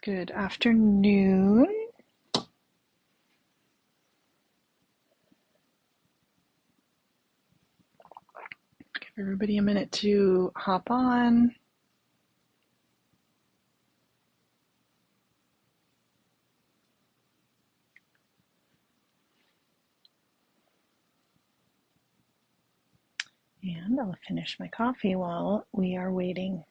Good afternoon. Give everybody a minute to hop on. And I'll finish my coffee while we are waiting.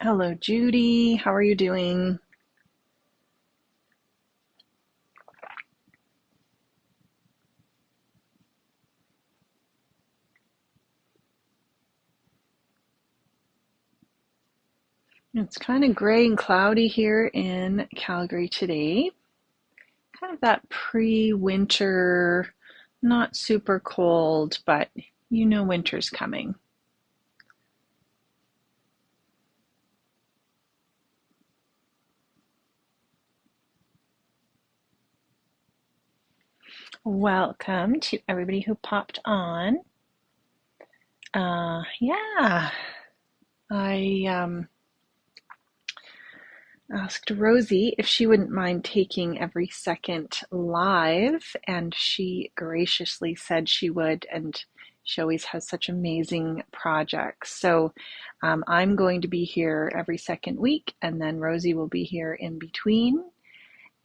Hello, Judy. How are you doing? It's kind of gray and cloudy here in Calgary today. Kind of that pre-winter, not super cold, but you know winter's coming. Welcome to everybody who popped on. Yeah, I asked Rosie if she wouldn't mind taking every second live, and she graciously said she would, and she always has such amazing projects. So I'm going to be here every second week, and then Rosie will be here in between.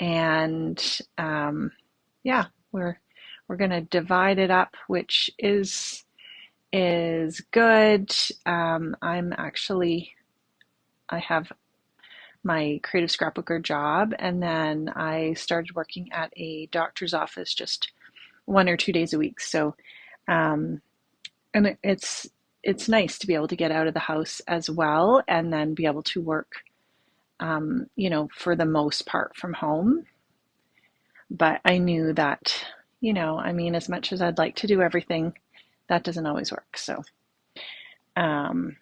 And yeah, we're going to divide it up, which is good. I have my creative scrapbooker job, and then I started working at a doctor's office just 1 or 2 days a week. So, um, and it's nice to be able to get out of the house as well, and then be able to work, for the most part from home. But I knew that, I mean, as much as I'd like to do everything, that doesn't always work. So, um,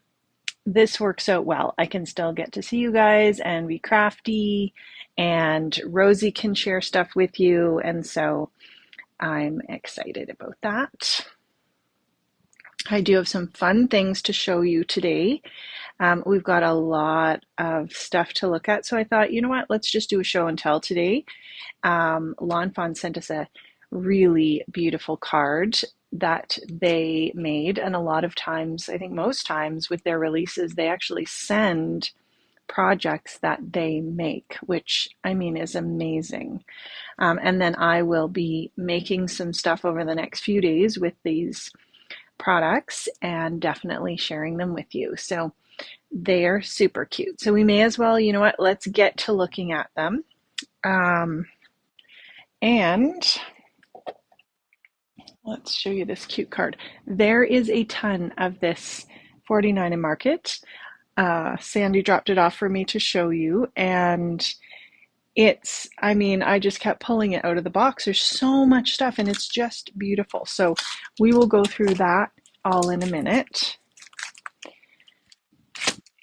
this works out well. I can still get to see you guys and be crafty, and Rosie can share stuff with you. And so I'm excited about that. I do have some fun things to show you today. We've got a lot of stuff to look at. So I thought, you know what, let's just do a show and tell today. Lawn Fawn sent us a really beautiful card that they made, and a lot of times, I think most times with their releases, they actually send projects that they make, which I mean is amazing. And then I will be making some stuff over the next few days with these products and definitely sharing them with you. So they're super cute. So we may as well, you know what, let's get to looking at them. And let's show you this cute card. There is a ton of this 49 in market. Sandy dropped it off for me to show you, and I mean, I just kept pulling it out of the box. There's so much stuff, and it's just beautiful. So we will go through that all in a minute.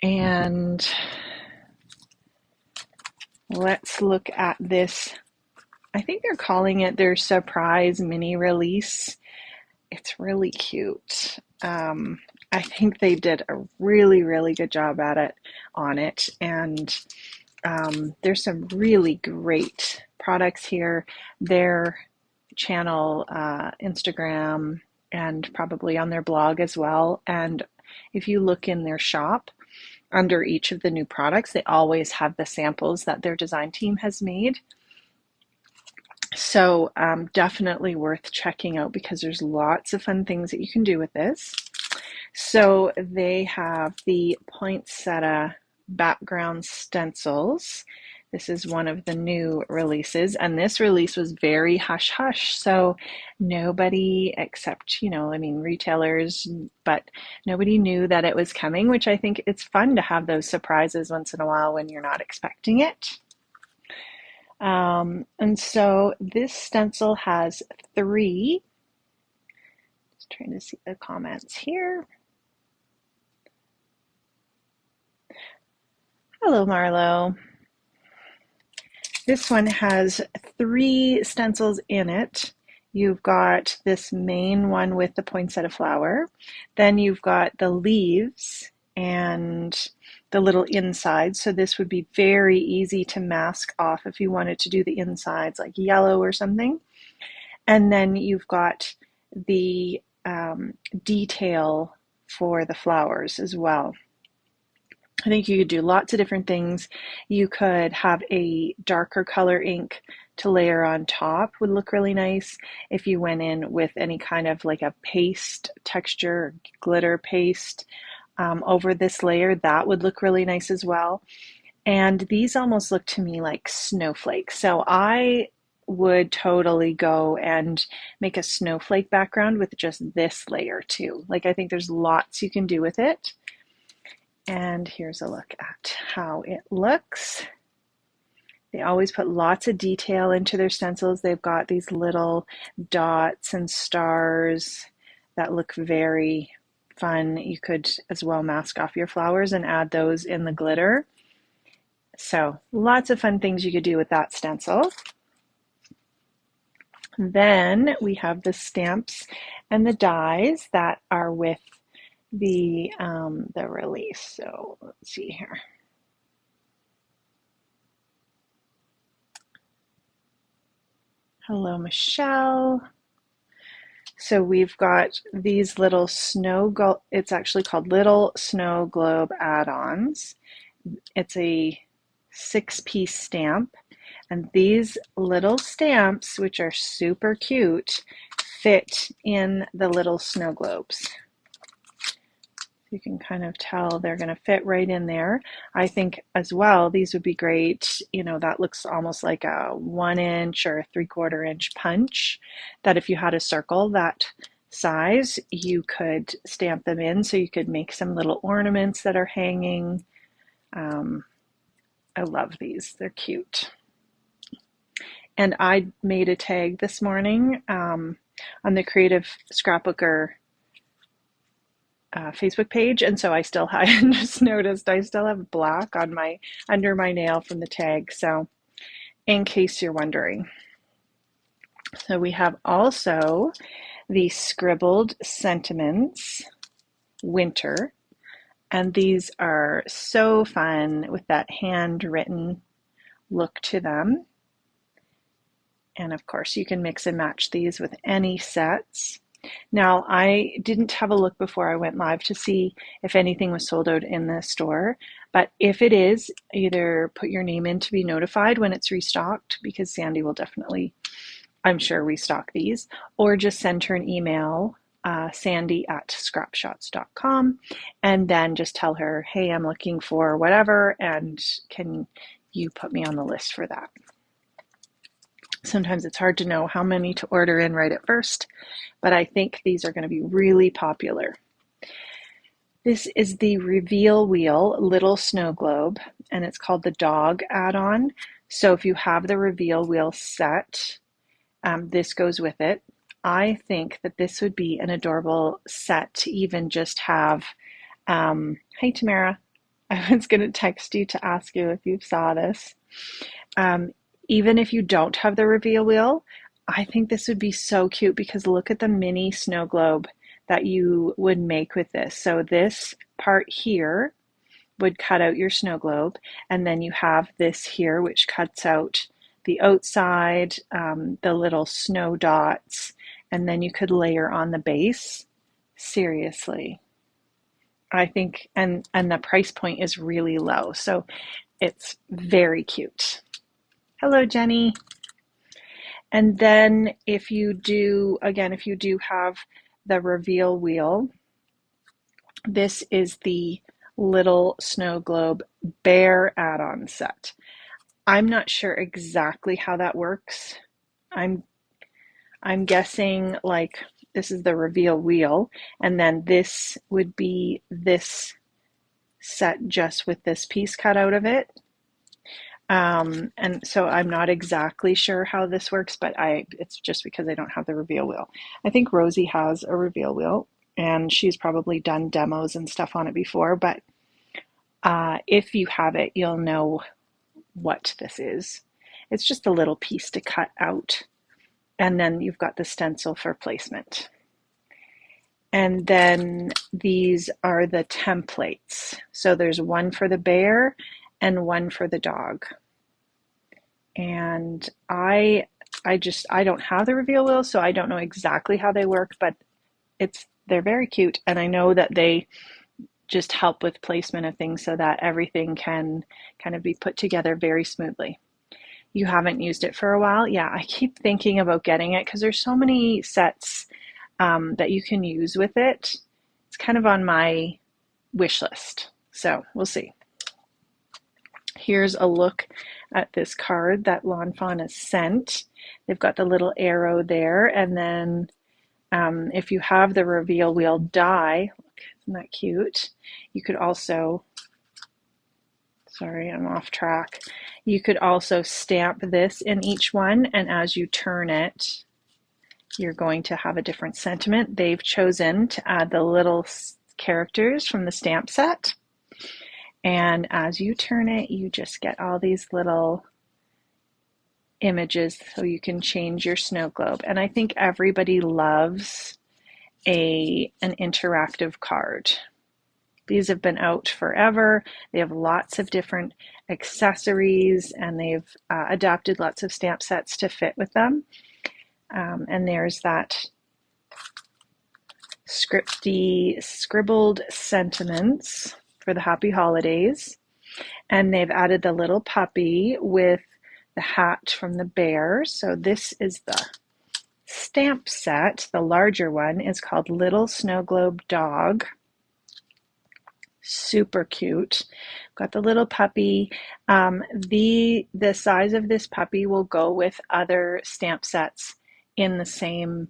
And let's look at this. I think they're calling it their surprise mini release. It's really cute. I think they did a really, really good job on it. And there's some really great products here. Their channel, Instagram, and probably on their blog as well. And if you look in their shop, under each of the new products, they always have the samples that their design team has made. So definitely worth checking out because there's lots of fun things that you can do with this. So they have the poinsettia background stencils. This is one of the new releases, and this release was very hush hush. So nobody except, I mean, retailers, but nobody knew that it was coming, which I think it's fun to have those surprises once in a while when you're not expecting it. And so this stencil has three. Just trying to see the comments here. Hello, Marlo. This one has 3 stencils in it. You've got this main one with the poinsettia flower. Then you've got the leaves and the little insides. So this would be very easy to mask off if you wanted to do the insides like yellow or something. And then you've got the detail for the flowers as well. I think you could do lots of different things. You could have a darker color ink to layer on top, would look really nice. If you went in with any kind of like a paste texture, glitter paste over this layer, that would look really nice as well. And these almost look to me like snowflakes. So I would totally go and make a snowflake background with just this layer too. Like I think there's lots you can do with it. And here's a look at how it looks. They always put lots of detail into their stencils. They've got these little dots and stars that look very fun. You could as well mask off your flowers and add those in the glitter. So lots of fun things you could do with that stencil. Then we have the stamps and the dies that are with the release. So let's see here. Hello, Michelle. So we've got these little it's actually called Little Snow Globe add-ons. It's a 6-piece stamp, and these little stamps, which are super cute, fit in the little snow globes. You can kind of tell they're going to fit right in there. I think as well, these would be great. You know, that looks almost like a 1-inch or a 3/4-inch punch, that if you had a circle that size, you could stamp them in so you could make some little ornaments that are hanging. I love these. They're cute. And I made a tag this morning on the Creative Scrapbooker Facebook page, and so I still I just noticed I still have black on my under my nail from the tag, so in case you're wondering. So we have also the Scribbled Sentiments Winter, and these are so fun with that handwritten look to them. And of course you can mix and match these with any sets. Now, I didn't have a look before I went live to see if anything was sold out in the store, but if it is, either put your name in to be notified when it's restocked, because Sandy will definitely, I'm sure, restock these, or just send her an email, sandy@scrapshotz.com, and then just tell her, hey, I'm looking for whatever, and can you put me on the list for that? Sometimes it's hard to know how many to order in right at first, but I think these are going to be really popular. This is the Reveal Wheel Little Snow Globe, and it's called the Dog add-on. So if you have the Reveal Wheel set, this goes with it. I think that this would be an adorable set to even just have. Hi, Tamara. I was going to text you to ask you if you saw this. Even if you don't have the reveal wheel, I think this would be so cute, because look at the mini snow globe that you would make with this. So this part here would cut out your snow globe, and then you have this here which cuts out the outside, the little snow dots, and then you could layer on the base. Seriously, I think, and the price point is really low, so it's very cute. Hello, Jenny. And then if you do have the reveal wheel, this is the Little Snow Globe Bear add-on set. I'm not sure exactly how that works. I'm guessing like this is the reveal wheel, and then this would be this set just with this piece cut out of it. And so I'm not exactly sure how this works, but it's just because I don't have the reveal wheel. I think Rosie has a reveal wheel, and she's probably done demos and stuff on it before, but If you have it, you'll know what this is. It's just a little piece to cut out, and then you've got the stencil for placement. And then these are the templates. So there's one for the bear and one for the dog. And I don't have the reveal wheel, so I don't know exactly how they work, but they're very cute, and I know that they just help with placement of things so that everything can kind of be put together very smoothly. You haven't used it for a while? Yeah, I keep thinking about getting it because there's so many sets that you can use with it. It's kind of on my wish list, so we'll see. Here's a look at this card that Lawn Fawn has sent. They've got the little arrow there, and then if you have the reveal wheel die, look, isn't that cute? You could also, sorry, I'm off track. You could also stamp this in each one, and as you turn it, you're going to have a different sentiment. They've chosen to add the little characters from the stamp set. And as you turn it, you just get all these little images so you can change your snow globe. And I think everybody loves an interactive card. These have been out forever. They have lots of different accessories, and they've adapted lots of stamp sets to fit with them. And there's that scribbled sentiments for the happy holidays. And they've added the little puppy with the hat from the bear. So this is the stamp set. The larger one is called Little Snow Globe Dog. Super cute. Got the little puppy. The size of this puppy will go with other stamp sets in the same,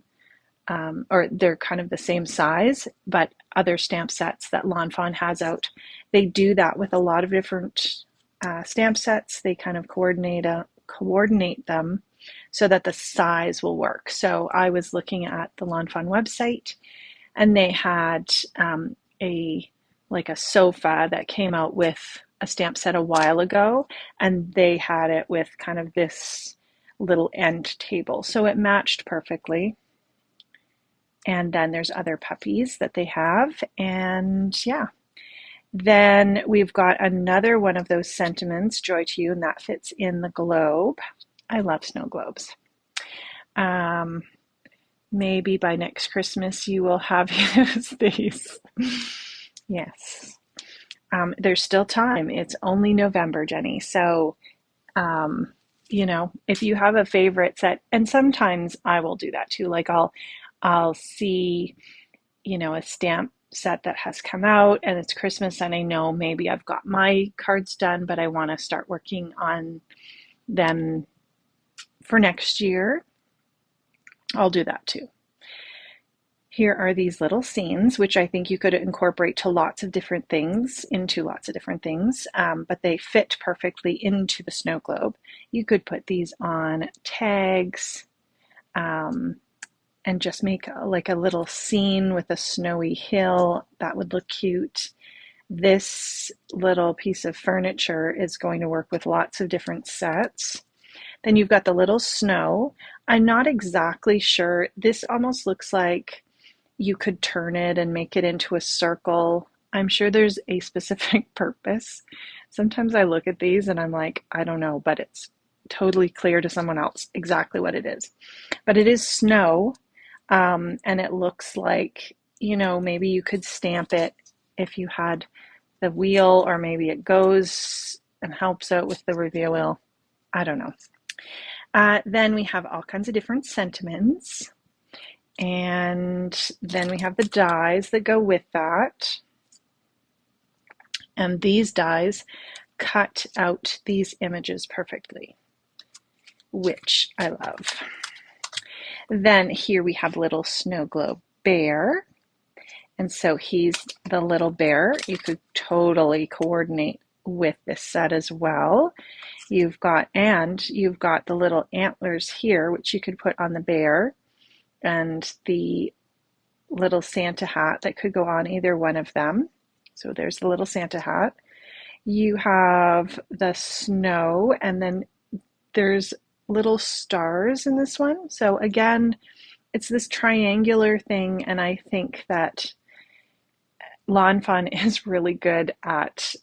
or they're kind of the same size, but other stamp sets that Lawn Fawn has out. They do that with a lot of different stamp sets. They kind of coordinate them so that the size will work. So I was looking at the Lawn Fawn website, and they had a sofa that came out with a stamp set a while ago, and they had it with kind of this little end table. So it matched perfectly. And then there's other puppies that they have. And yeah, then we've got another one of those sentiments, Joy to You, and that fits in the globe. I love snow globes. Maybe by next Christmas you will have used these. Yes. There's still time. It's only November, Jenny. So, if you have a favorite set, and sometimes I will do that too. Like I'll see, a stamp set that has come out and it's Christmas, and I know maybe I've got my cards done, but I want to start working on them for next year. I'll do that too. Here are these little scenes, which I think you could incorporate to lots of different things, but they fit perfectly into the snow globe. You could put these on tags, and just make like a little scene with a snowy hill. That would look cute. This little piece of furniture is going to work with lots of different sets. Then you've got the little snow. I'm not exactly sure. This almost looks like you could turn it and make it into a circle. I'm sure there's a specific purpose. Sometimes I look at these and I'm like, I don't know, but it's totally clear to someone else exactly what it is. But it is snow, and it looks like, maybe you could stamp it if you had the wheel, or maybe it goes and helps out with the reveal wheel. I don't know. Then we have all kinds of different sentiments. And then we have the dies that go with that. And these dies cut out these images perfectly, which I love. Then here we have little snow globe bear. And so he's the little bear. You could totally coordinate with this set as well. You've got the little antlers here, which you could put on the bear, and the little Santa hat that could go on either one of them. So there's the little Santa hat. You have the snow, and then there's little stars in this one. So again, it's this triangular thing, and I think that Lawn Fun is really good at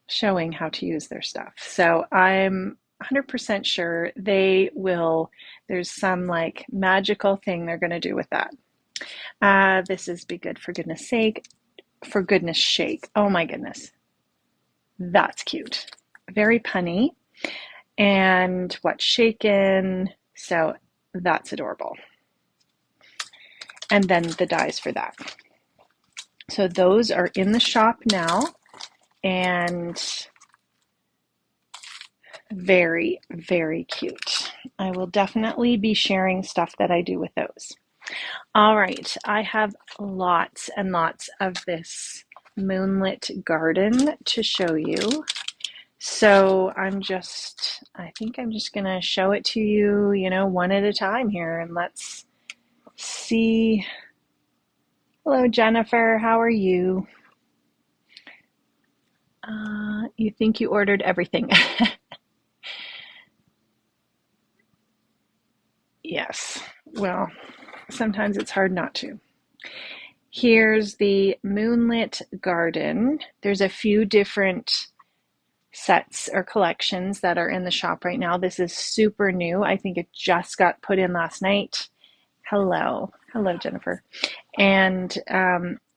showing how to use their stuff. So I'm 100% sure they will, there's some like magical thing they're going to do with that. This is Be Good for goodness sake, for goodness shake. Oh my goodness. That's cute. Very punny. And what's shaken? So that's adorable. And then the dies for that. So those are in the shop now, and very, very cute. I will definitely be sharing stuff that I do with those. All right, I have lots and lots of this moonlit garden to show you. So I think I'm just gonna show it to you, one at a time here, and let's see. Hello, Jennifer, how are you? You think you ordered everything. Yes, well, sometimes it's hard not to. Here's the moonlit garden. There's a few different sets or collections that are in the shop right now. This is super new. I think it just got put in last night. Hello, Jennifer. And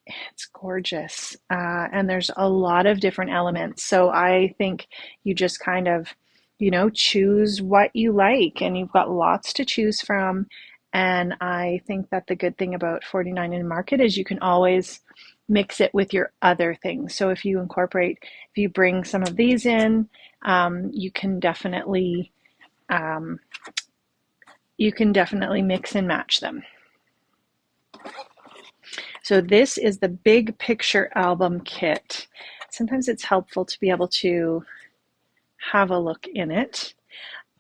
it's gorgeous. And there's a lot of different elements. So I think you just kind of, choose what you like, and you've got lots to choose from. And I think that the good thing about 49 in Market is you can always mix it with your other things. So if you bring some of these in, you can definitely mix and match them. So this is the Big Picture Album Kit. Sometimes it's helpful to be able to have a look in it.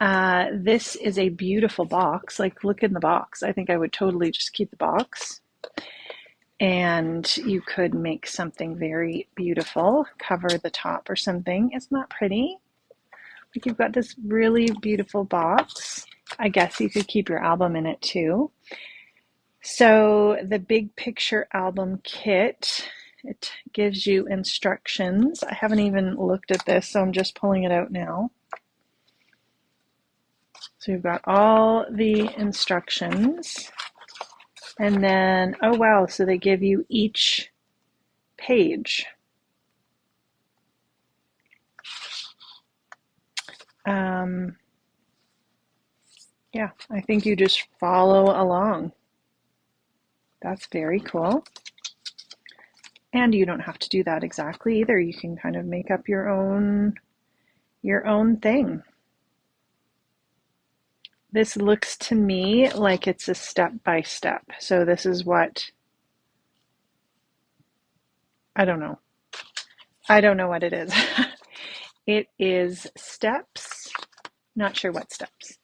This is a beautiful box. Like, look in the box. I think I would totally just keep the box. And you could make something very beautiful, cover the top or something. Isn't that pretty? Like, you've got this really beautiful box. I guess you could keep your album in it too. So the Big Picture Album Kit, it gives you instructions. I haven't even looked at this, so I'm just pulling it out now. So you've got all the instructions. And then, oh wow, so they give you each page. Yeah, I think you just follow along. That's very cool. And you don't have to do that exactly either. You can kind of make up your own thing. This looks to me like it's a step-by-step. So this is what, I don't know. I don't know what it is. It is steps, not sure what steps,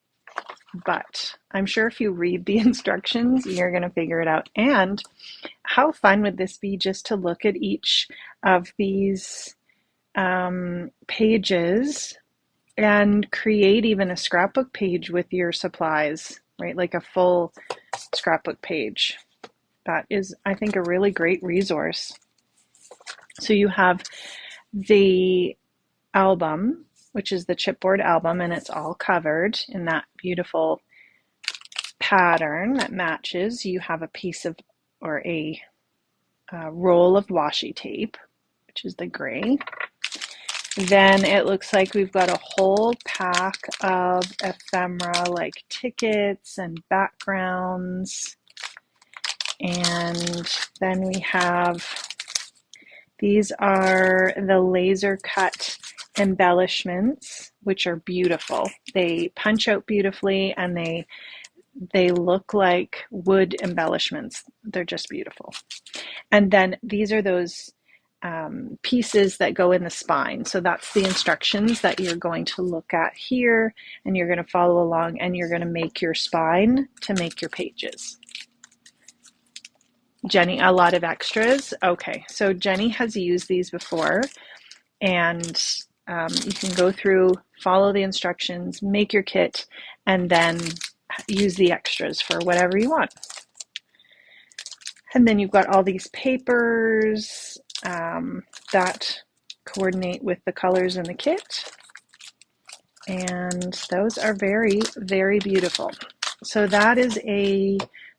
but I'm sure if you read the instructions, you're going to figure it out. And how fun would this be just to look at each of these pages and create even a scrapbook page with your supplies, right? Like a full scrapbook page. That is, I think, a really great resource. So you have the album, which is the chipboard album, and it's all covered in that beautiful pattern that matches. You have a piece of, or a roll of washi tape, which is the gray. Then it looks like we've got a whole pack of ephemera, like tickets and backgrounds. And then we have, these are the laser cut embellishments, which are beautiful. They punch out beautifully, and they look like wood embellishments. They're just beautiful. And then these are those pieces that go in the spine. So that's the instructions that you're going to look at here, and you're going to follow along, and you're going to make your spine to make your pages. Jenny, a lot of extras. Okay, so Jenny has used these before. And you can go through, follow the instructions, make your kit, and then use the extras for whatever you want. And then you've got all these papers that coordinate with the colors in the kit. And those are very, very beautiful. So that is I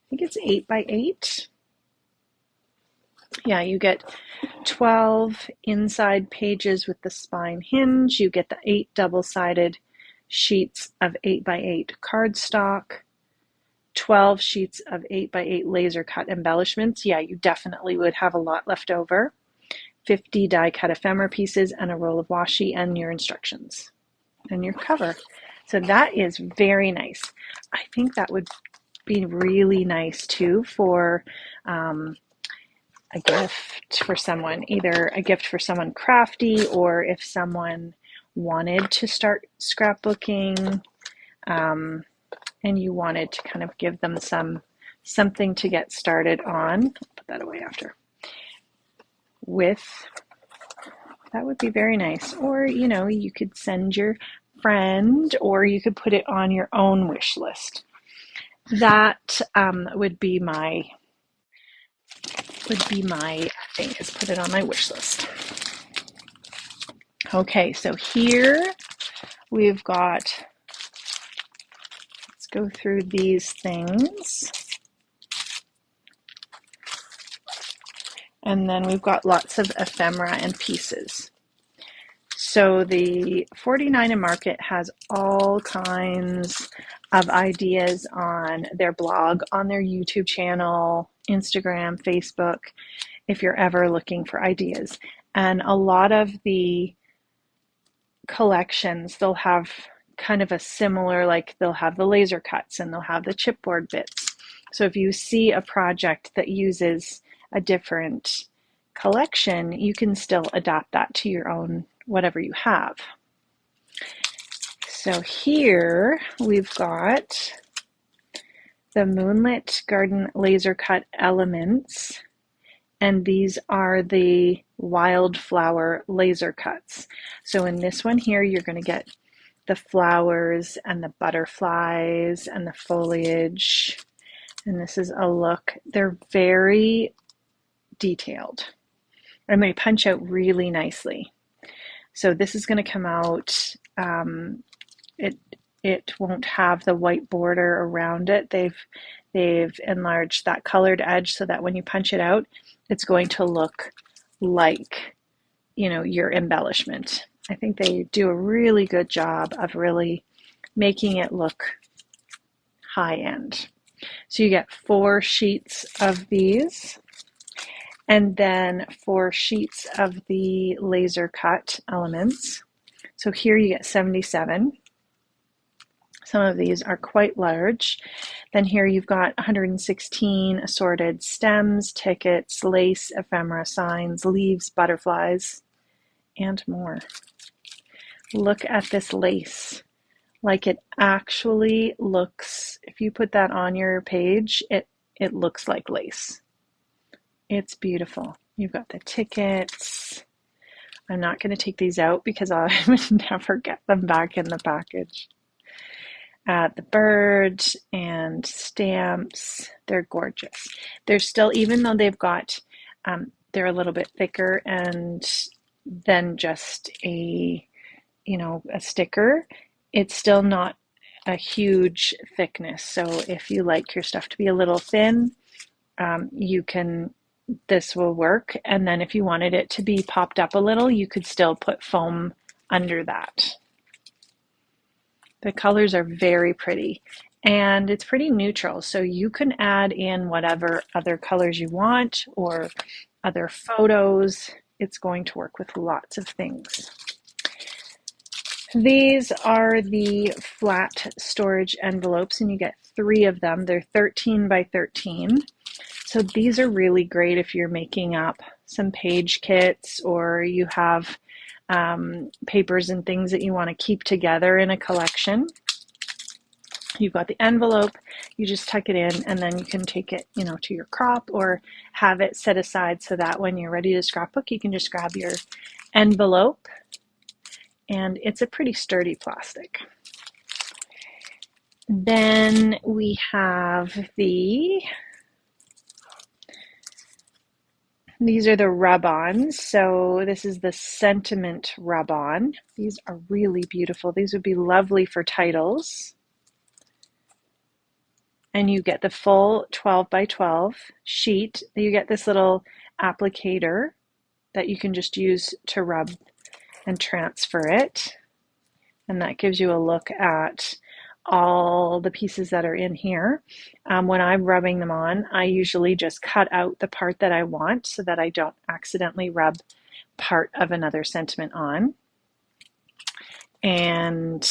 think it's 8x8. Yeah, you get 12 inside pages with the spine hinge. You get the 8 double-sided sheets of 8x8 cardstock, 12 sheets of 8x8 laser cut embellishments. Yeah, you definitely would have a lot left over. 50 die cut ephemera pieces and a roll of washi and your instructions and your cover. So that is very nice. I think that would be really nice too for a gift for someone, either a gift for someone crafty, or if someone wanted to start scrapbooking and you wanted to kind of give them something to get started on. I'll put that away after. That would be very nice. Or, you could send your friend, or you could put it on your own wish list. That would be my thing, is put it on my wish list. Okay, so here we've got, let's go through these things. And then we've got lots of ephemera and pieces. So the 49 Market has all kinds of ideas on their blog, on their YouTube channel, Instagram, Facebook, if you're ever looking for ideas. And a lot of the collections, they'll have kind of a similar, like they'll have the laser cuts and they'll have the chipboard bits. So if you see a project that uses a different collection, you can still adapt that to your own, whatever you have. So here we've got the Moonlit Garden laser cut elements, and these are the wildflower laser cuts. So in this one here, you're going to get the flowers and the butterflies and the foliage. And this is a look. They're very detailed. And they punch out really nicely. So this is going to come out, it won't have the white border around it. They've enlarged that colored edge so that when you punch it out, it's going to look like, your embellishment. I think they do a really good job of really making it look high end. So you get 4 sheets of these, and then 4 sheets of the laser cut elements. So here you get 77. Some of these are quite large. Then here you've got 116 assorted stems, tickets, lace, ephemera, signs, leaves, butterflies, and more. Look at this lace. Like, it actually looks, if you put that on your page, it looks like lace. It's beautiful. You've got the tickets. I'm not going to take these out because I would never get them back in the package. The bird and stamps, they're gorgeous. They're still, even though they've got, they're a little bit thicker and than just a sticker, it's still not a huge thickness. So if you like your stuff to be a little thin, this will work. And then if you wanted it to be popped up a little, you could still put foam under that. The colors are very pretty, and it's pretty neutral, so you can add in whatever other colors you want or other photos. It's going to work with lots of things. These are the flat storage envelopes, and you get 3 of them. They're 13 by 13. So these are really great if you're making up some page kits, or you have papers and things that you want to keep together in a collection. You've got the envelope, you just tuck it in, and then you can take it, to your crop or have it set aside so that when you're ready to scrapbook, you can just grab your envelope, and it's a pretty sturdy plastic. Then we have these are the rub-ons. So this is the sentiment rub-on. These are really beautiful. These would be lovely for titles. And you get the full 12 by 12 sheet. You get this little applicator that you can just use to rub and transfer it. And that gives you a look at all the pieces that are in here. When I'm rubbing them on, I usually just cut out the part that I want so that I don't accidentally rub part of another sentiment on. And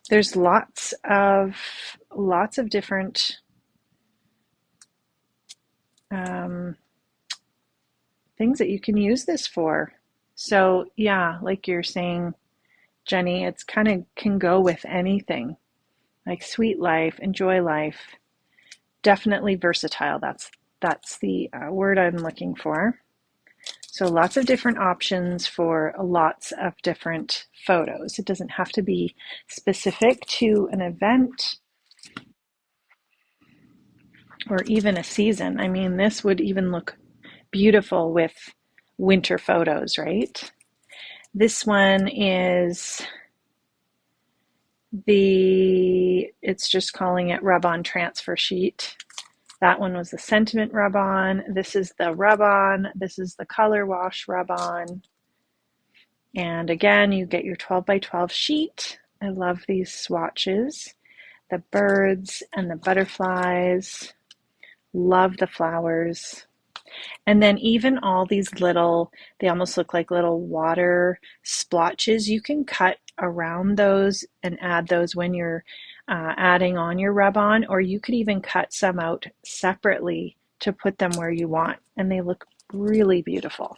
there's lots of different things that you can use this for. So yeah, like you're saying, Jenny, it's kind of can go with anything. Like sweet life, enjoy life, definitely versatile. That's the word I'm looking for. So lots of different options for lots of different photos. It doesn't have to be specific to an event or even a season. I mean, this would even look beautiful with winter photos, right? This one is it's just calling it rub-on transfer sheet. That one was the sentiment rub-on. This is the rub-on. This is the color wash rub-on. And again, you get your 12 by 12 sheet. I love these swatches. The birds and the butterflies. Love the flowers. And then even all these little, they almost look like little water splotches. You can cut around those and add those when you're adding on your rub-on, or you could even cut some out separately to put them where you want, and they look really beautiful.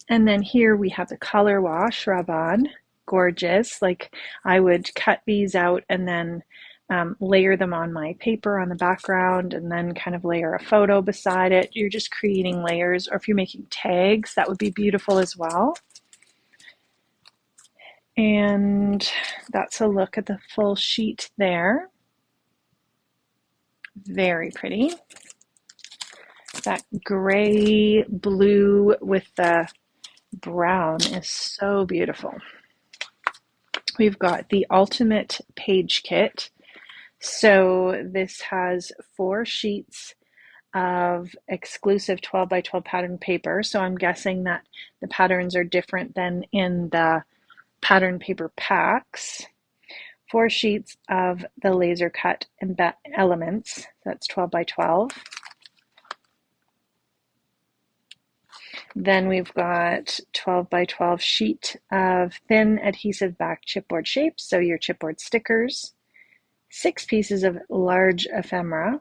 And then here we have the color wash rub-on. Gorgeous. Like I would cut these out and then layer them on my paper on the background and then kind of layer a photo beside it. You're just creating layers, or if you're making tags, that would be beautiful as well. And that's a look at the full sheet there. Very pretty. That gray blue with the brown is so beautiful. We've got the ultimate page kit. So this has 4 sheets of exclusive 12 by 12 pattern paper. So I'm guessing that the patterns are different than in the pattern paper packs. 4 sheets of the laser cut elements. That's 12 by 12. Then we've got 12 by 12 sheet of thin adhesive back chipboard shapes. So your chipboard stickers. 6 pieces of large ephemera,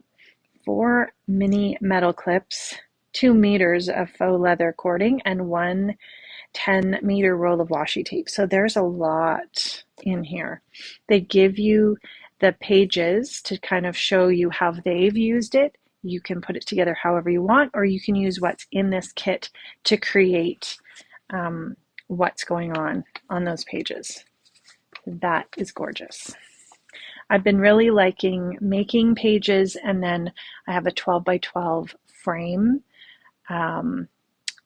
4 mini metal clips, 2 meters of faux leather cording, and 1 10-meter roll of washi tape. So there's a lot in here. They give you the pages to kind of show you how they've used it. You can put it together however you want, or you can use what's in this kit to create what's going on those pages. That is gorgeous. I've been really liking making pages, and then I have a 12 by 12 frame,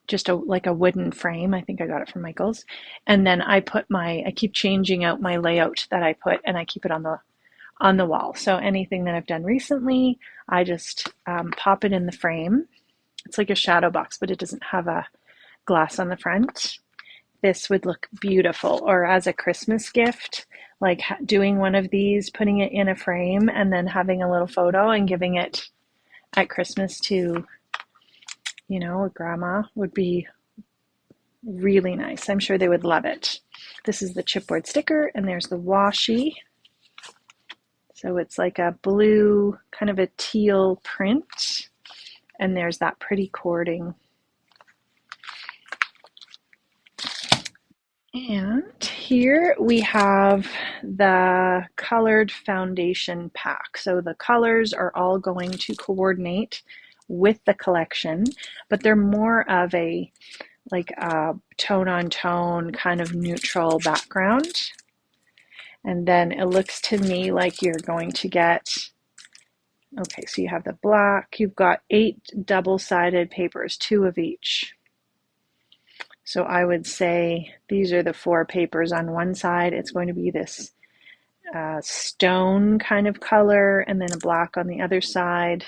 just like a wooden frame. I think I got it from Michael's. And then I keep changing out my layout that I put, and I keep it on the wall. So anything that I've done recently, I just pop it in the frame. It's like a shadow box, but it doesn't have a glass on the front. This would look beautiful, or as a Christmas gift, like doing one of these, putting it in a frame, and then having a little photo and giving it at Christmas to, a grandma would be really nice. I'm sure they would love it. This is the chipboard sticker, and there's the washi. So it's like a blue, kind of a teal print, and there's that pretty cording. And here we have the colored foundation pack. So the colors are all going to coordinate with the collection, but they're more of a tone on tone kind of neutral background. And then it looks to me like you're going to get, okay, so you have the black, you've got 8 double-sided papers, 2 of each. So I would say these are the 4 papers on one side. It's going to be this stone kind of color, and then a black on the other side.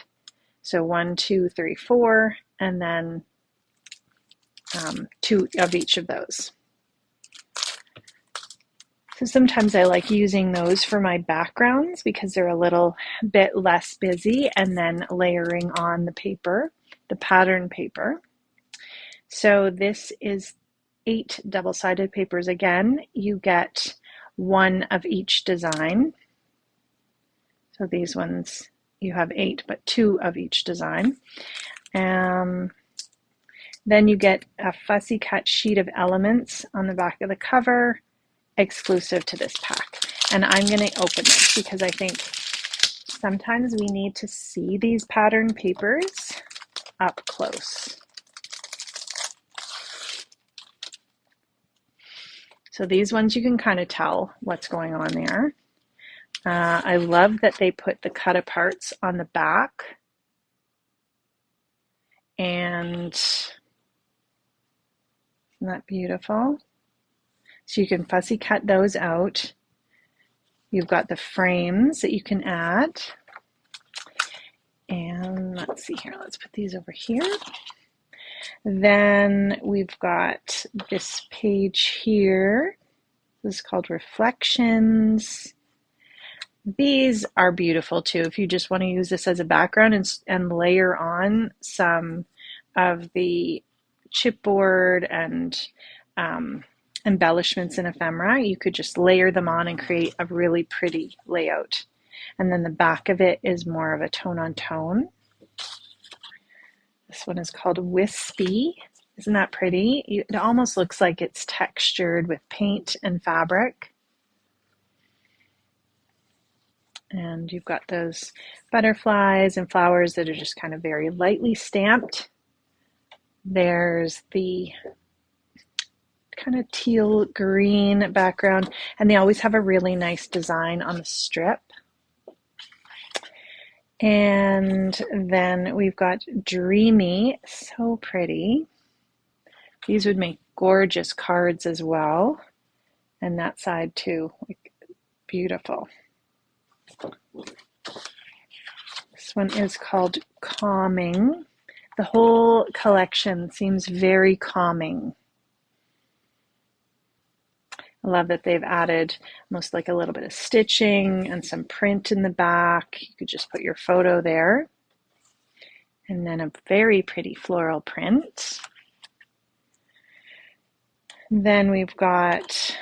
So 1, 2, 3, 4, and then 2 of each of those. So sometimes I like using those for my backgrounds because they're a little bit less busy, and then layering on the paper, the pattern paper. So this is 8 double-sided papers. Again, you get 1 of each design. So these ones, you have 8, but 2 of each design. Then you get a fussy cut sheet of elements on the back of the cover, exclusive to this pack. And I'm going to open this because I think sometimes we need to see these pattern papers up close. So these ones you can kind of tell what's going on there. I love that they put the cut aparts on the back. And isn't that beautiful? So you can fussy cut those out. You've got the frames that you can add. And let's see here, let's put these over here. Then we've got this page here. This is called Reflections. These are beautiful too. If you just want to use this as a background and layer on some of the chipboard and embellishments in ephemera, you could just layer them on and create a really pretty layout. And then the back of it is more of a tone on tone. This one is called Wispy. Isn't that pretty? It almost looks like it's textured with paint and fabric. And you've got those butterflies and flowers that are just kind of very lightly stamped. There's the kind of teal green background, and they always have a really nice design on the strip. And then we've got Dreamy, so pretty. These would make gorgeous cards as well. And that side too, like beautiful. This one is called Calming. The whole collection seems very calming. I love that they've added almost like a little bit of stitching and some print in the back. You could just put your photo there. And then a very pretty floral print. Then we've got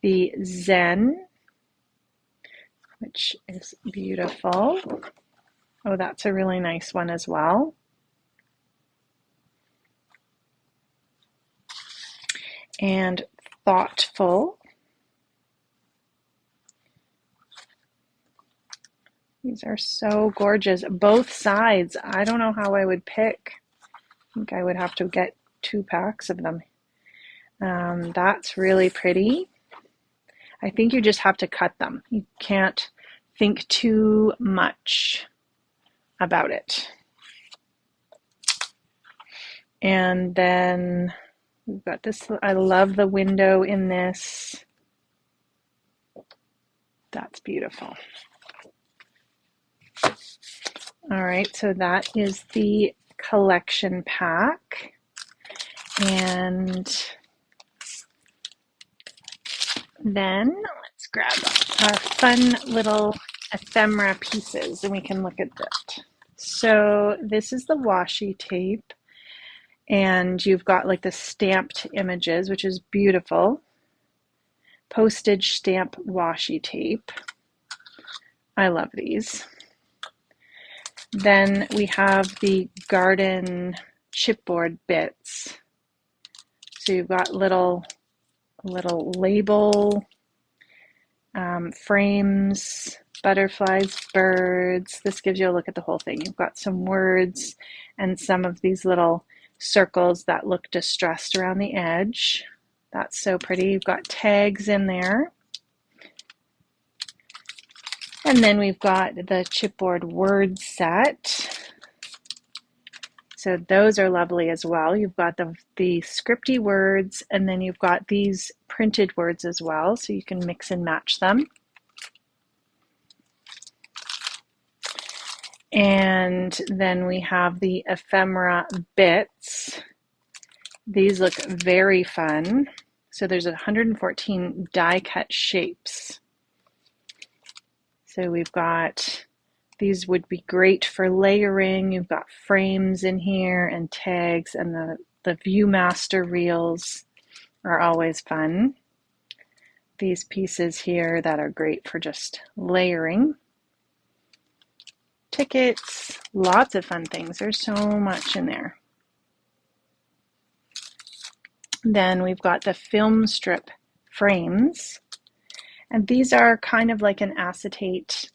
the Zen, which is beautiful. Oh, that's a really nice one as well. And Thoughtful. These are so gorgeous. Both sides. I don't know how I would pick. I think I would have to get 2 packs of them. That's really pretty. I think you just have to cut them. You can't think too much about it. And then we've got this. I love the window in this. That's beautiful. All right, so that is the collection pack. And then let's grab our fun little ephemera pieces and we can look at that. So this is the washi tape, and you've got like the stamped images, which is beautiful. Postage stamp washi tape. I love these. Then we have the garden chipboard bits. So you've got little label frames, butterflies, birds. This gives you a look at the whole thing. You've got some words and some of these little circles that look distressed around the edge. That's so pretty. You've got tags in there. And then we've got the chipboard word set. So those are lovely as well. You've got the scripty words, and then you've got these printed words as well, so you can mix and match them. And then we have the ephemera bits. These look very fun. So there's 114 die cut shapes. So we've got, these would be great for layering. You've got frames in here and tags, and the Viewmaster reels are always fun. These pieces here that are great for just layering. Tickets, lots of fun things. There's so much in there. Then we've got the film strip frames, and these are kind of like an acetate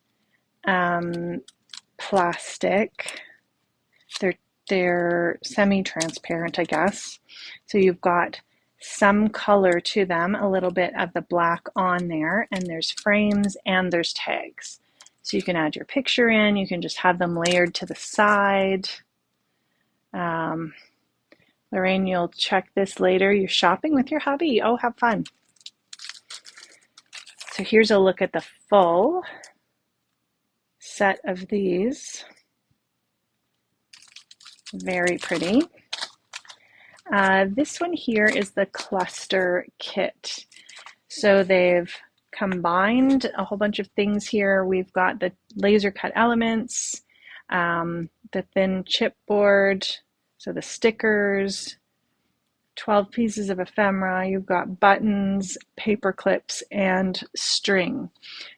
plastic. They're semi-transparent, I guess. So you've got some color to them, a little bit of the black on there, and there's frames and there's tags. So you can add your picture in, you can just have them layered to the side. Lorraine, you'll check this later. You're shopping with your hubby. Oh, have fun. So here's a look at the full set of these. Very pretty. This one here is the cluster kit. So they've combined a whole bunch of things here. We've got the laser cut elements, the thin chipboard, so the stickers, 12 pieces of ephemera, you've got buttons, paper clips, and string.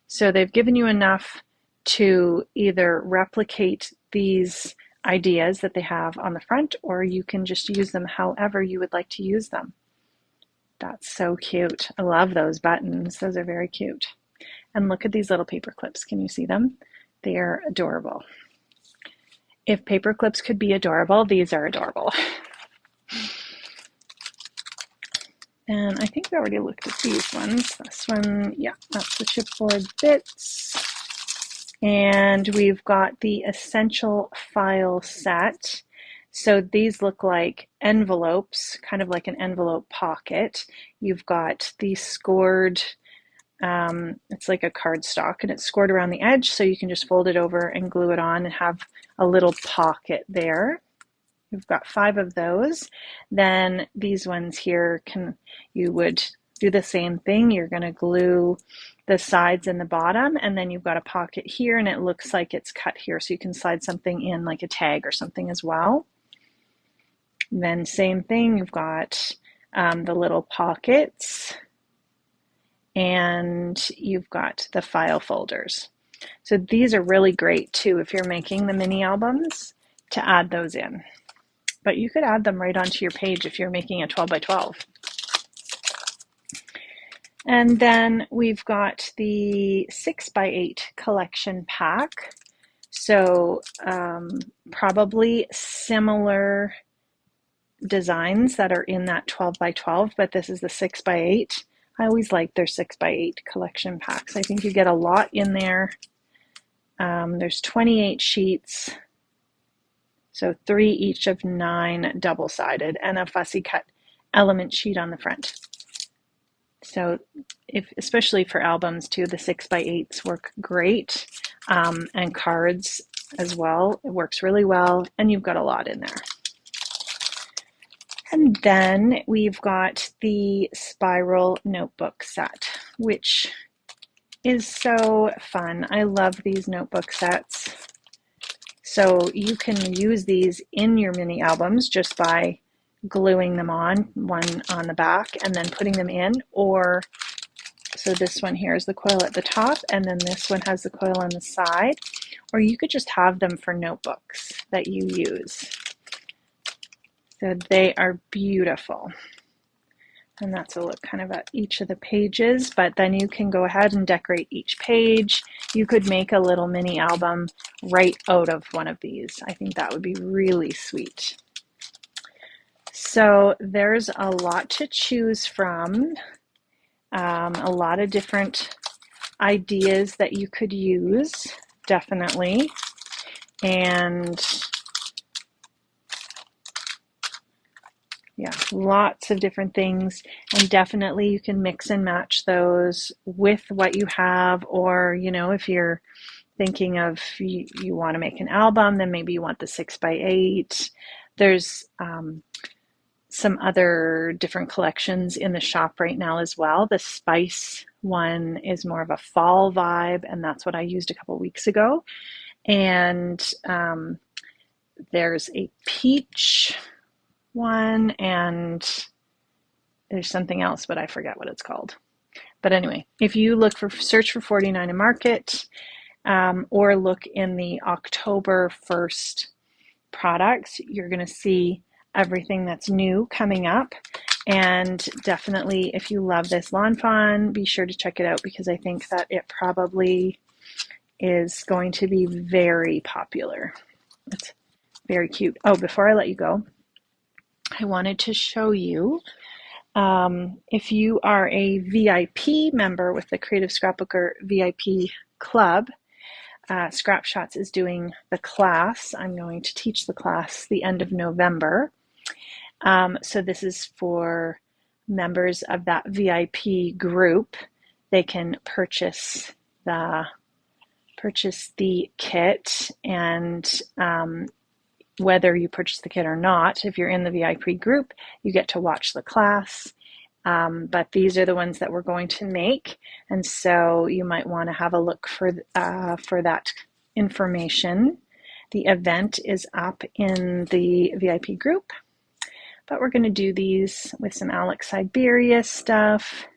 So they've given you enough to either replicate these ideas that they have on the front, or you can just use them however you would like to use them. That's so cute. I love those buttons. Those are very cute. And look at these little paper clips. Can you see them? They are adorable. If paper clips could be adorable, these are adorable. And I think we already looked at these ones. This one, yeah, that's the chipboard bits. And we've got the essential file set. So these look like envelopes, kind of like an envelope pocket. You've got the scored, it's like a cardstock, and it's scored around the edge, so you can just fold it over and glue it on and have a little pocket there. You've got 5 of those. Then these ones here, you would do the same thing. You're going to glue the sides and the bottom, and then you've got a pocket here, and it looks like it's cut here, so you can slide something in, like a tag or something as well. And then same thing, you've got the little pockets, and you've got the file folders. So these are really great too if you're making the mini albums, to add those in. But you could add them right onto your page if you're making a 12 by 12. And then we've got the 6 by 8 collection pack. So probably similar designs that are in that 12 by 12, but this is the 6 by 8. I always like their 6 by 8 collection packs. I think you get a lot in there. There's 28 sheets. So 3 each of 9 double-sided, and a fussy cut element sheet on the front. So especially for albums too, the 6 by 8s work great, and cards as well. It works really well, and you've got a lot in there. And then we've got the spiral notebook set, which is so fun. I love these notebook sets. So you can use these in your mini albums just by gluing them on, one on the back, and then putting them in. Or, so this one here is the coil at the top, and then this one has the coil on the side. Or you could just have them for notebooks that you use. So they are beautiful. And that's a look kind of at each of the pages, but then you can go ahead and decorate each page. You could make a little mini album right out of one of these. I think that would be really sweet. So there's a lot to choose from, a lot of different ideas that you could use, definitely. And yeah, lots of different things, and definitely you can mix and match those with what you have, or if you're thinking of you want to make an album, then maybe you want the 6x8. There's some other different collections in the shop right now as well. The spice one is more of a fall vibe, and that's what I used a couple weeks ago. And there's a peach one, and there's something else, but I forget what it's called. But anyway, if you search for 49 and Market, or look in the October 1st products, you're going to see everything that's new coming up. And definitely, if you love this lawn fawn, be sure to check it out, because I think that it probably is going to be very popular. It's very cute. Oh, before I let you go, I wanted to show you, if you are a VIP member with the Creative Scrapbooker VIP Club, Scrap Shotz is doing the class. I'm going to teach the class the end of November. So this is for members of that VIP group. They can purchase the kit, and whether you purchase the kit or not, if you're in the VIP group, you get to watch the class. But these are the ones that we're going to make, and so you might want to have a look for that information. The event is up in the VIP group, but we're going to do these with some Alex Siberia stuff,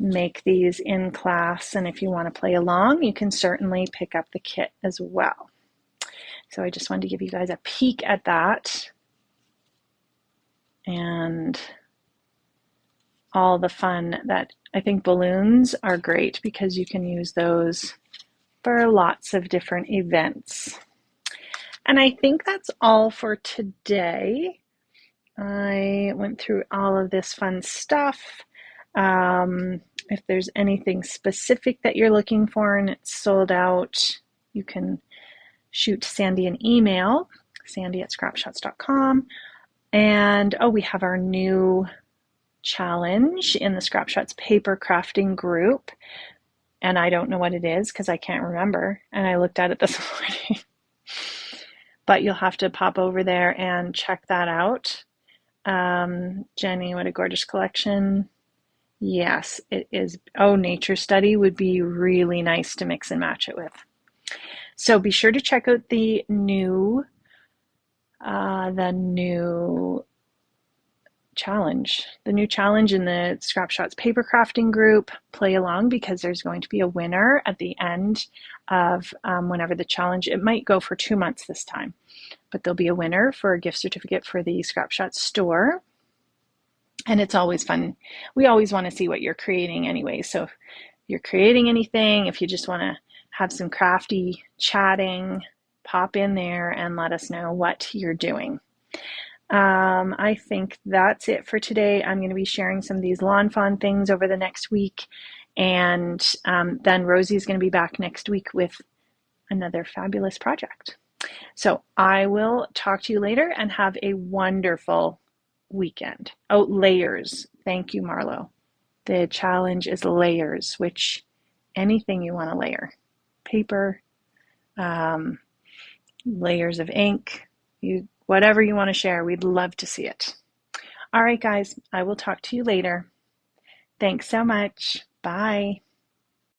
make these in class, and if you want to play along, you can certainly pick up the kit as well. So I just wanted to give you guys a peek at that, and all the fun that I think balloons are great, because you can use those for lots of different events. And I think that's all for today. I went through all of this fun stuff. If there's anything specific that you're looking for and it's sold out, you can shoot Sandy an email, sandy@scrapshotz.com. And we have our new challenge in the Scrap Shotz paper crafting group, and I don't know what it is because I can't remember, and I looked at it this morning. But you'll have to pop over there and check that out. Jenny, what a gorgeous collection. Yes, it is. Oh, nature study would be really nice to mix and match it with. So be sure to check out the new challenge in the Scrap Shotz paper crafting group. Play along, because there's going to be a winner at the end of whenever the challenge, it might go for 2 months this time, but there'll be a winner for a gift certificate for the Scrap Shotz store. And it's always fun. We always want to see what you're creating anyway. So if you're creating anything, if you just want to have some crafty chatting, pop in there and let us know what you're doing. I think that's it for today. I'm going to be sharing some of these lawn fawn things over the next week, and then Rosie's going to be back next week with another fabulous project. So I will talk to you later, and have a wonderful weekend. Oh, layers. Thank you, Marlo. The challenge is layers, which anything you want to layer. Paper, layers of ink, whatever you want to share, we'd love to see it. All right, guys, I will talk to you later. Thanks so much. Bye.